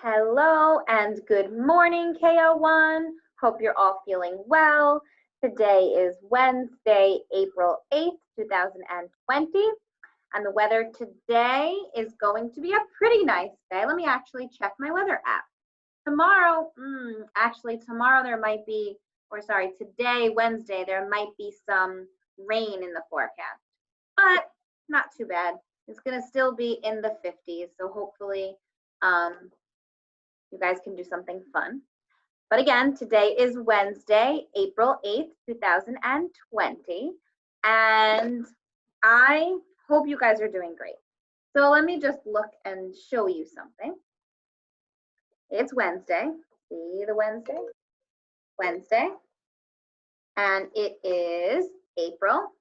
Hello and good morning, KO1. Hope you're all feeling well. Today is Wednesday, April 8th, 2020, and the weather today is going to be a pretty nice day. Let me actually check my weather app. Tomorrow, tomorrow there might be, today, Wednesday, there might be some rain in the forecast, but not too bad. It's going to still be in the 50s, so hopefully, you guys can do something fun. But again, today is Wednesday, April 8th, 2020. And I hope you guys are doing great. So let me just look and show you something. It's Wednesday. See the Wednesday? Wednesday. And it is April.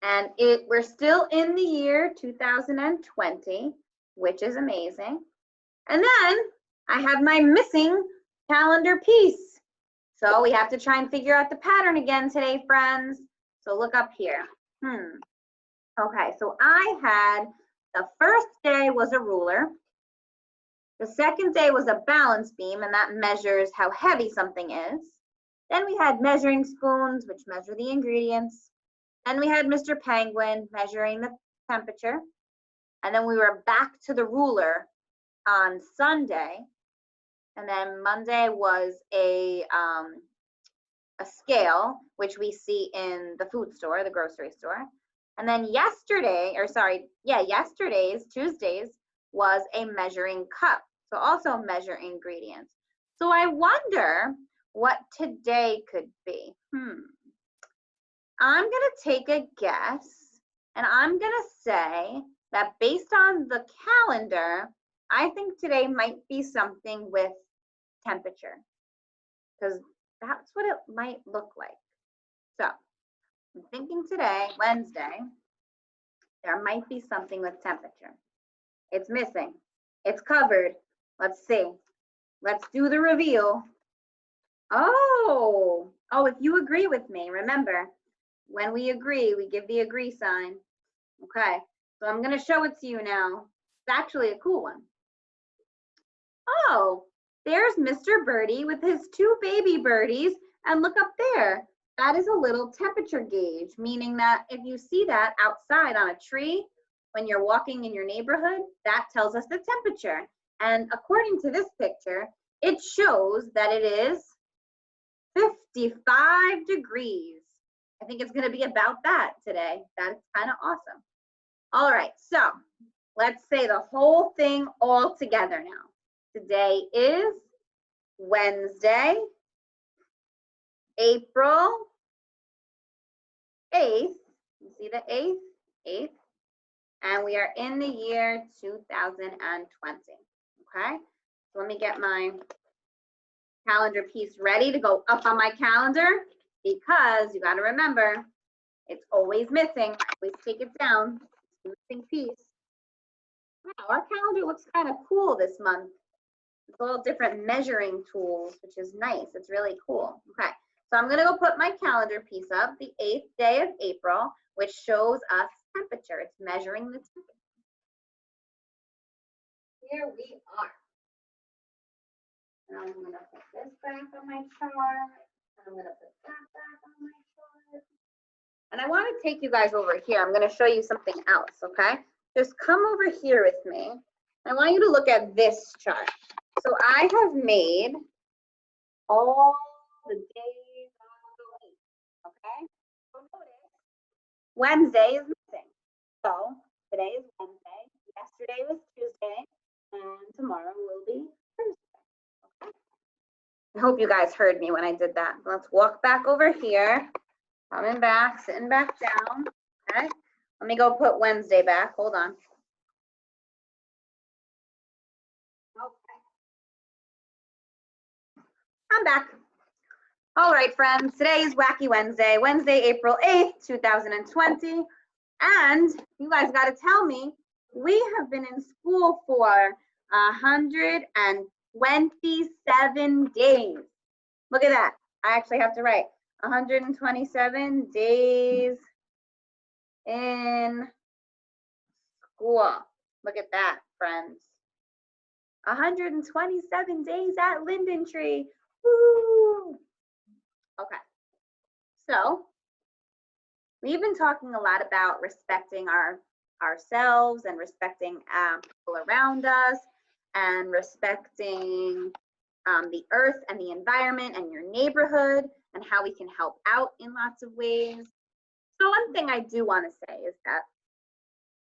And we're still in the year 2020, which is amazing. And then I have my missing calendar piece. So we have to try and figure out the pattern again today, friends. So look up here. Okay, so I had the first day was a ruler. The second day was a balance beam, and that measures how heavy something is. Then we had measuring spoons, which measure the ingredients. Then we had Mr. Penguin measuring the temperature. And then we were back to the ruler on Sunday. And then Monday was a scale, which we see in the food store, the grocery store. And then Tuesdays was a measuring cup. So also measure ingredients. So I wonder what today could be. I'm gonna take a guess, and I'm gonna say that based on the calendar, I think today might be something with temperature, because that's what it might look like. So I'm thinking today, Wednesday, there might be something with temperature. It's missing. It's covered. Let's see. Let's do the reveal. Oh, if you agree with me, remember, when we agree, we give the agree sign. Okay, so I'm going to show it to you now. It's actually a cool one. Oh, there's Mr. Birdie with his two baby birdies, and look up there. That is a little temperature gauge, meaning that if you see that outside on a tree when you're walking in your neighborhood, that tells us the temperature. And according to this picture, it shows that it is 55 degrees. I think it's going to be about that today. That's kind of awesome. All right, so let's say the whole thing all together now. Today is Wednesday, April 8th. You see the 8th? And we are in the year 2020. Okay, so let me get my calendar piece ready to go up on my calendar, because you got to remember, it's always missing. Always take it down. It's a missing piece. Wow, our calendar looks kind of cool this month. It's all different measuring tools, which is nice. It's really cool. Okay, so I'm going to go put my calendar piece up, the 8th day of April, which shows us temperature. It's measuring the temperature. Here we are. And I'm going to put this back on my chart. I'm going to put that back on my chart. And I want to take you guys over here. I'm going to show you something else, okay? Just come over here with me. I want you to look at this chart. So I have made all the days of the week, okay? So notice Wednesday is missing. So today is Wednesday, yesterday was Tuesday, and tomorrow will be Thursday, okay? I hope you guys heard me when I did that. Let's walk back over here, coming back, sitting back down, okay? Let me go put Wednesday back, hold on. I'm back. All right, friends, today is Wacky Wednesday, Wednesday, April 8th, 2020. And you guys got to tell me, we have been in school for 127 days. Look at that. I actually have to write 127 days in school. Look at that, friends. 127 days at Linden Tree. Woo! Okay, so we've been talking a lot about respecting ourselves and respecting people around us and respecting the earth and the environment and your neighborhood and how we can help out in lots of ways. So one thing I do want to say is that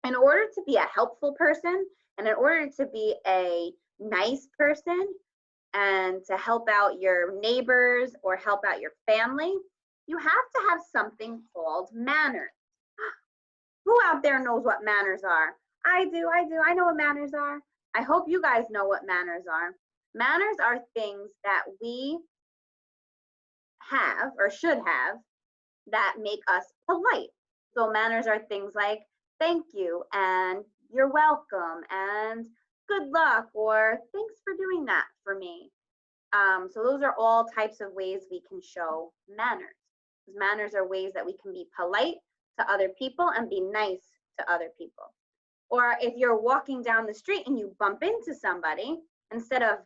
in order to be a helpful person and in order to be a nice person and to help out your neighbors or help out your family, you have to have something called manners. Who out there knows what manners are? I do. I know what manners are. I hope you guys know what manners are. Manners are things that we have or should have that make us polite. So manners are things like thank you and you're welcome and good luck or thanks for doing that for me. So those are all types of ways we can show manners. Manners are ways that we can be polite to other people and be nice to other people. Or if you're walking down the street and you bump into somebody, instead of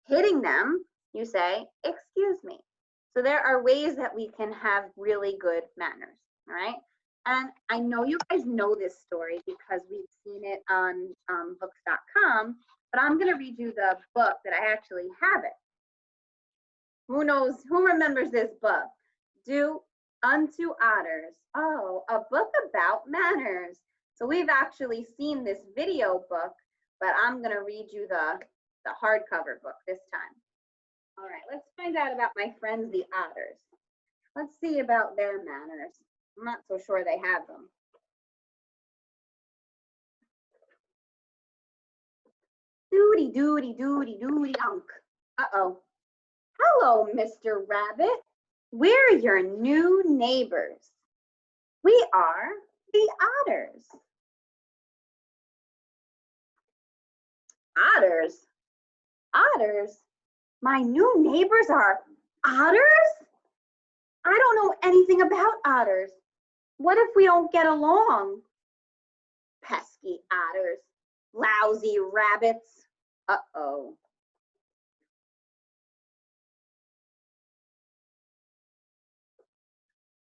hitting them, you say, excuse me. So there are ways that we can have really good manners, all right? And I know you guys know this story because we've seen it on books.com, but I'm gonna read you the book that I actually have it. Who knows, who remembers this book? Do Unto Otters. Oh, a book about manners. So we've actually seen this video book, but I'm gonna read you the hardcover book this time. All right, let's find out about my friends, the otters. Let's see about their manners. I'm not so sure they have them. Doody, doody, doody, doody, unk. Uh-oh. Hello, Mr. Rabbit. We're your new neighbors. We are the otters. Otters? Otters? My new neighbors are otters? I don't know anything about otters. What if we don't get along? Pesky otters, lousy rabbits. Uh-oh.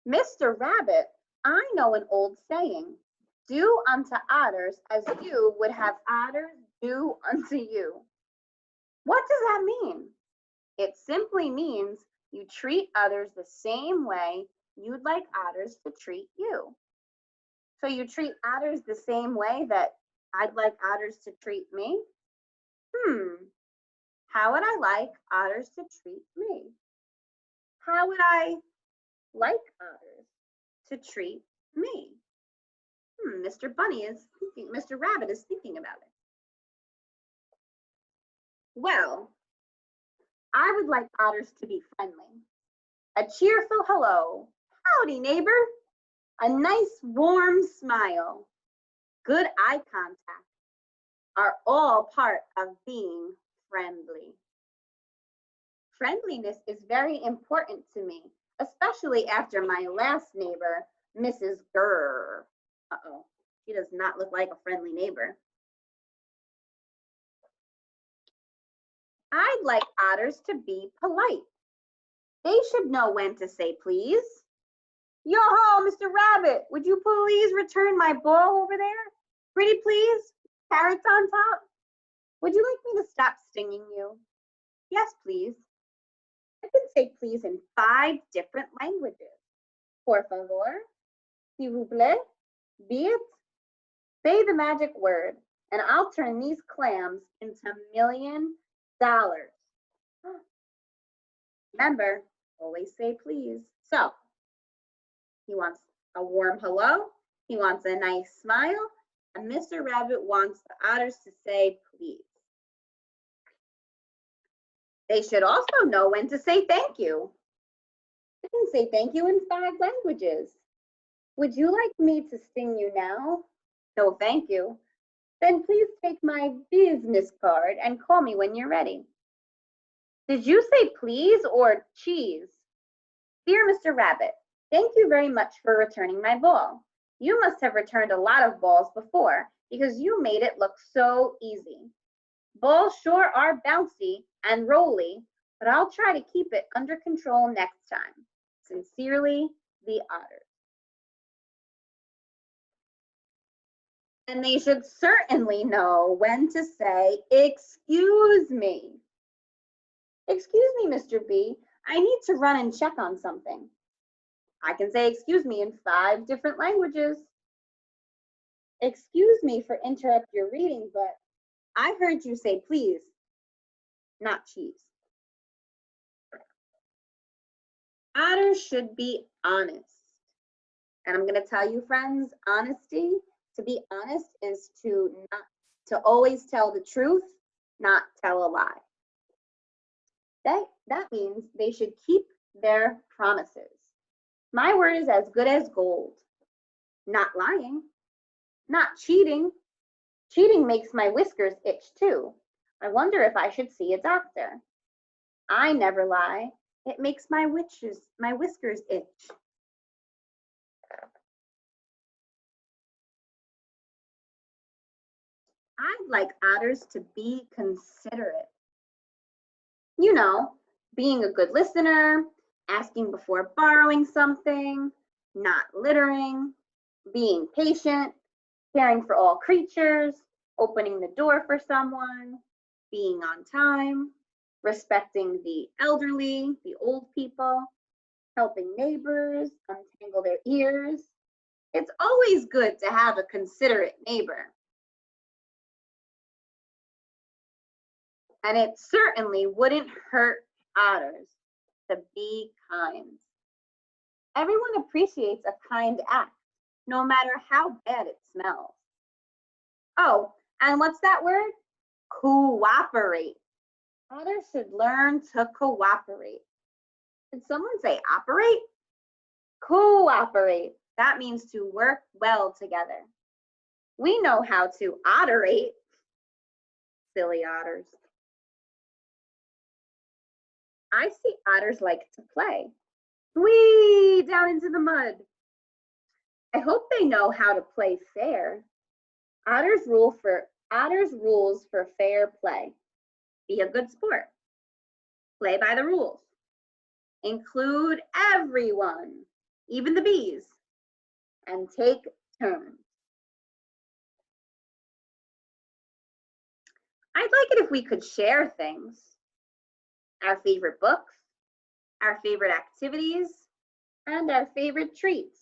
Mr. Rabbit, I know an old saying. Do unto otters as you would have otters do unto you. What does that mean? It simply means you treat others the same way you'd like otters to treat you. So you treat otters the same way that I'd like otters to treat me? How would I like otters to treat me? How would I like otters to treat me? Mr. Rabbit is thinking about it. Well, I would like otters to be friendly. A cheerful hello. Howdy, neighbor. A nice warm smile. Good eye contact are all part of being friendly. Friendliness is very important to me, especially after my last neighbor, Mrs. Grrr. Uh-oh, she does not look like a friendly neighbor. I'd like otters to be polite. They should know when to say please. Yo-ho, Mr. Rabbit, would you please return my ball over there? Pretty please, carrots on top. Would you like me to stop stinging you? Yes, please. I can say please in 5 different languages. Por favor, s'il vous plaît, be it. Say the magic word, and I'll turn these clams into $1 million. Remember, always say please. So, he wants a warm hello, he wants a nice smile, and Mr. Rabbit wants the otters to say please. They should also know when to say thank you. I can say thank you in 5 languages. Would you like me to sting you now? No, thank you. Then please take my business card and call me when you're ready. Did you say please or cheese? Dear Mr. Rabbit, thank you very much for returning my ball. You must have returned a lot of balls before because you made it look so easy. Balls sure are bouncy and rolly, but I'll try to keep it under control next time. Sincerely, the Otters. And they should certainly know when to say, excuse me. Excuse me, Mr. B, I need to run and check on something. I can say excuse me in 5 different languages. Excuse me for interrupt your reading, but I heard you say please, not cheese. Otters should be honest. And I'm going to tell you, friends, honesty, to be honest, is to always tell the truth, not tell a lie. That means they should keep their promises. My word is as good as gold. Not lying, not cheating. Cheating makes my whiskers itch too. I wonder if I should see a doctor. I never lie. It makes my whiskers itch. I'd like otters to be considerate. You know, being a good listener, asking before borrowing something, not littering, being patient, caring for all creatures, opening the door for someone, being on time, respecting the elderly, the old people, helping neighbors untangle their ears. It's always good to have a considerate neighbor. And it certainly wouldn't hurt otters to be kind. Everyone appreciates a kind act, no matter how bad it smells. Oh, and what's that word? Cooperate. Others should learn to cooperate. Did someone say operate? Cooperate. That means to work well together. We know how to otterate. Silly otters. I see otters like to play. Whee! Down into the mud. I hope they know how to play fair. Otters rules for fair play. Be a good sport. Play by the rules. Include everyone, even the bees, and take turns. I'd like it if we could share things. Our favorite books, our favorite activities, and our favorite treats.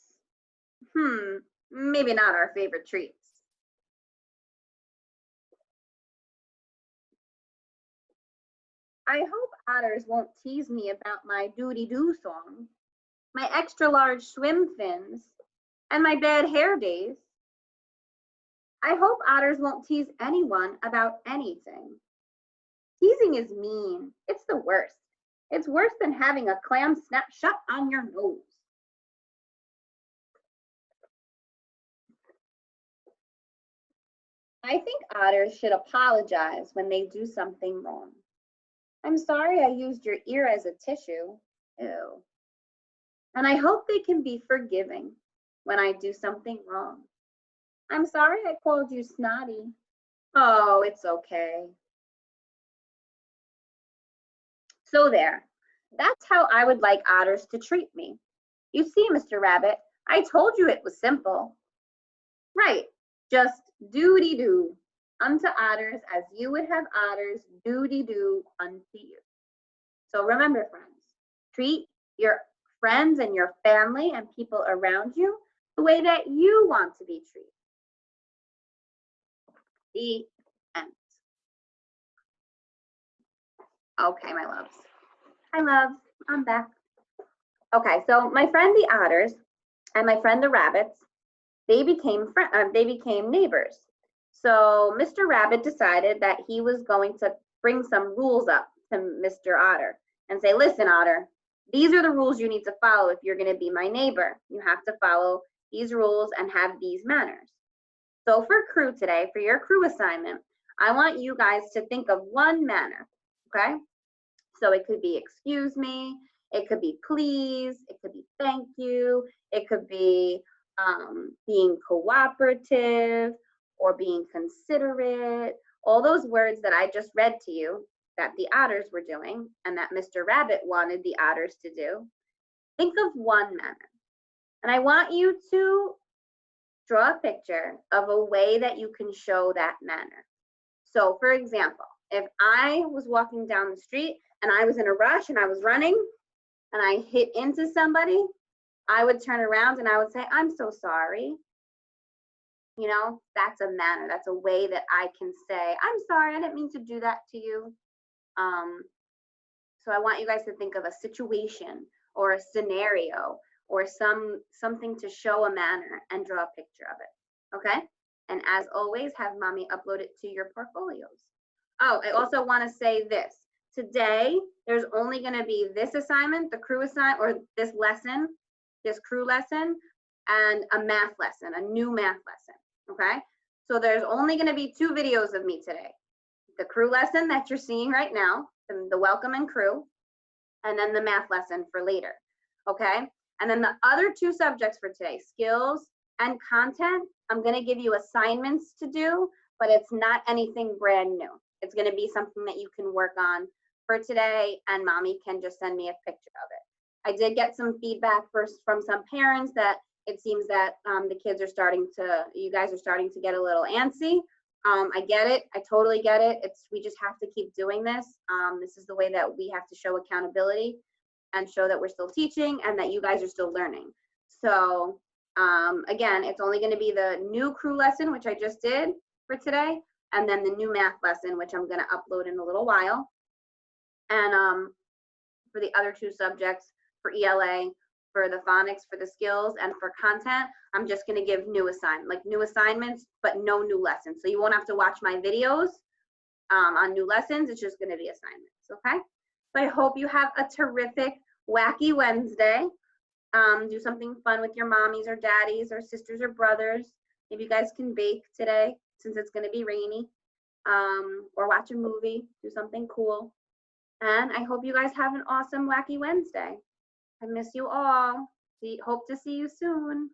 Maybe not our favorite treats. I hope otters won't tease me about my doody-doo song, my extra large swim fins, and my bad hair days. I hope otters won't tease anyone about anything. Teasing is mean. It's the worst. It's worse than having a clam snap shut on your nose. I think otters should apologize when they do something wrong. I'm sorry I used your ear as a tissue. Ew. And I hope they can be forgiving when I do something wrong. I'm sorry I called you snotty. Oh, it's okay. So there. That's how I would like otters to treat me. You see, Mr. Rabbit, I told you it was simple. Right, just doody-doo unto otters as you would have otters doody-doo unto you. So remember, friends, treat your friends and your family and people around you the way that you want to be treated. The end. Okay, my loves. Hi, loves. I'm back. Okay, so my friend the otters and my friend the rabbits, they became neighbors. So Mr. Rabbit decided that he was going to bring some rules up to Mr. Otter and say, listen, Otter, these are the rules you need to follow if you're going to be my neighbor. You have to follow these rules and have these manners. So for crew today, for your crew assignment, I want you guys to think of one manner, okay? So it could be excuse me, it could be please, it could be thank you, it could be being cooperative or being considerate all those words that I just read to you that the otters were doing and that Mr. Rabbit wanted the otters to do, think of one manner. And I want you to draw a picture of a way that you can show that manner. So for example, if I was walking down the street and I was in a rush and I was running and I hit into somebody, I would turn around and I would say, I'm so sorry. You know, that's a manner. That's a way that I can say, I'm sorry, I didn't mean to do that to you. So I want you guys to think of a situation or a scenario or something to show a manner and draw a picture of it. Okay? And as always, have mommy upload it to your portfolios. Oh, I also want to say this. Today, there's only going to be this assignment, the crew assignment, or this lesson, this crew lesson, and a math lesson, a new math lesson. Okay? So there's only going to be 2 videos of me today. The crew lesson that you're seeing right now, the welcome and crew, and then the math lesson for later. Okay? And then the other 2 subjects for today, skills and content, I'm going to give you assignments to do, but it's not anything brand new. It's going to be something that you can work on for today, and mommy can just send me a picture of it. I did get some feedback from some parents that it seems that the kids are you guys are starting to get a little antsy. I get it. I totally get it. We just have to keep doing this. This is the way that we have to show accountability and show that we're still teaching and that you guys are still learning. So again, it's only going to be the new crew lesson, which I just did for today, and then the new math lesson, which I'm going to upload in a little while. And for the other 2 subjects, for ELA, for the phonics, for the skills, and for content, I'm just going to give new assignments, but no new lessons. So you won't have to watch my videos on new lessons. It's just going to be assignments. Okay. So I hope you have a terrific Wacky Wednesday. Do something fun with your mommies or daddies or sisters or brothers. Maybe you guys can bake today since it's going to be rainy, or watch a movie, do something cool. And I hope you guys have an awesome Wacky Wednesday. I miss you all. Hope to see you soon.